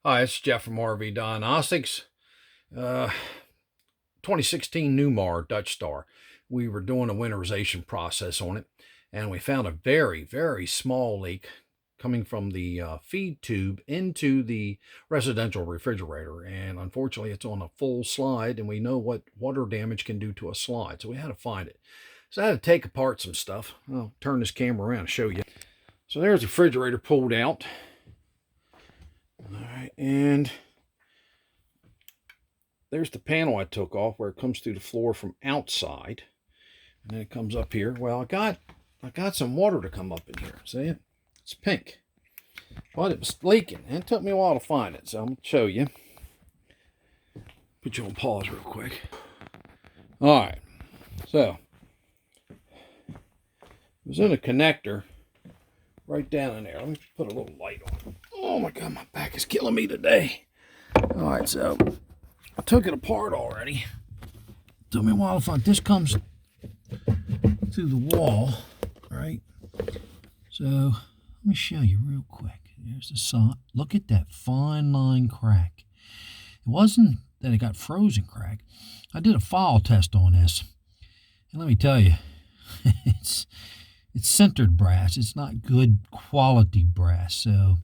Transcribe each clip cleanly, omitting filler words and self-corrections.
Hi, it's Jeff from RV Diagnostics. 2016 Newmar Dutch Star. We were doing a winterization process on it, and we found a very, very small leak coming from the feed tube into the residential refrigerator. And unfortunately, it's on a full slide, and we know what water damage can do to a slide. So we had to find it. So I had to take apart some stuff. I'll turn this camera around and show you. So there's the refrigerator pulled out. All right, and there's the panel I took off where it comes through the floor from outside, and then it comes up here. Well, I got some water to come up in here. See it? It's pink, but it was leaking, and it took me a while to find it. So I'm gonna show you. Put you on pause real quick. All right, so it was in a connector right down in there. Let me put a little light on. Oh my God, my back is killing me today. All right, so I took it apart already. Took me a while to find. This comes through the wall, right? So let me show you real quick. There's the side. Look at that fine line crack. It wasn't that it got frozen crack. I did a file test on this, and let me tell you, it's sintered brass. It's not good quality brass. So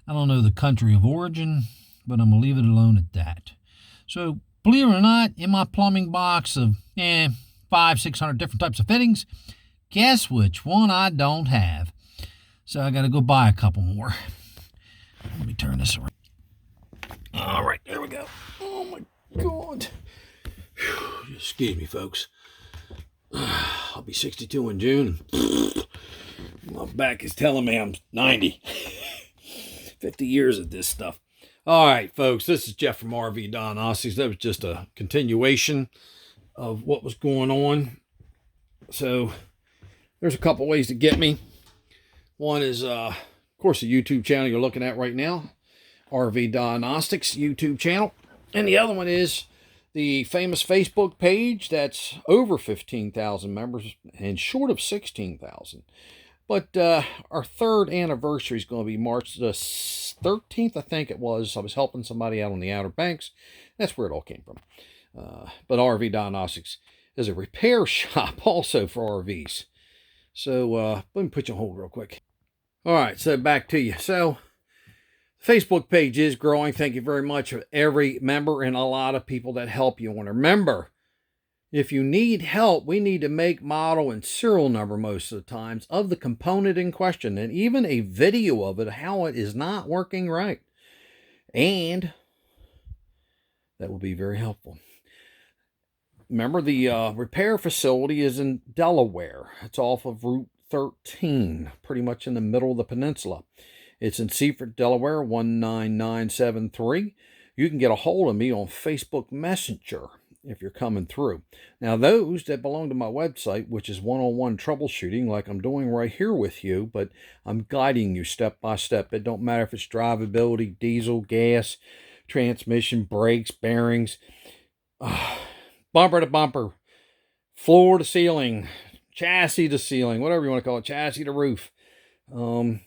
I don't know the country of origin, but I'm gonna leave it alone at that. So believe it or not, in my plumbing box of 500-600 different types of fittings, guess which one I don't have? So I got to go buy a couple more. Let me turn this around. All right, there we go. Oh my God. Whew, excuse me, folks. I'll be 62 in June. My back is telling me I'm 90. 50 years of this stuff. All right, folks, this is Jeff from RV Diagnostics. That was just a continuation of what was going on. So there's a couple ways to get me. One is, of course, the YouTube channel you're looking at right now, RV Diagnostics YouTube channel. And the other one is the famous Facebook page that's over 15,000 members and short of 16,000. But our third anniversary is going to be March the 13th, I think it was. I was helping somebody out on the Outer Banks. That's where it all came from. But RV Diagnostics is a repair shop also for RVs. So let me put you on hold real quick. All right, so back to you. So the Facebook page is growing. Thank you very much for every member and a lot of people that help you. And remember, if you need help, we need to make, model, and serial number most of the times of the component in question, and even a video of it, how it is not working right. And that will be very helpful. Remember, the repair facility is in Delaware. It's off of Route 13, pretty much in the middle of the peninsula. It's in Seaford, Delaware, 19973. You can get a hold of me on Facebook Messenger if you're coming through. Now, those that belong to my website, which is one-on-one troubleshooting like I'm doing right here with you, but I'm guiding you step by step. It don't matter if it's drivability, diesel, gas, transmission, brakes, bearings, bumper to bumper, floor to ceiling, chassis to ceiling, whatever you want to call it, chassis to roof. Been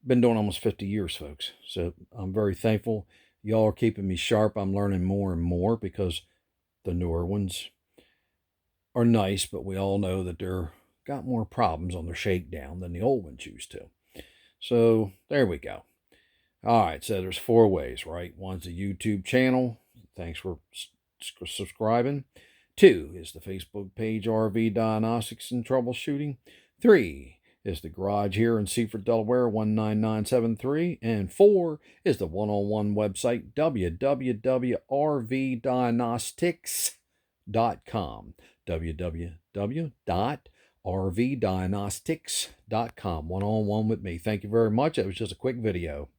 doing almost 50 years, folks. So I'm very thankful. Y'all are keeping me sharp. I'm learning more and more because the newer ones are nice, but we all know that they're got more problems on their shakedown than the old ones used to. So there we go. All right, so there's 4 ways, right? One's the YouTube channel. Thanks for subscribing. 2 is the Facebook page, RV Diagnostics and Troubleshooting. 3 is the garage here in Seaford, Delaware, 19973. And 4 is the one-on-one website, www.rvdiagnostics.com. www.rvdiagnostics.com. One-on-one with me. Thank you very much. That was just a quick video.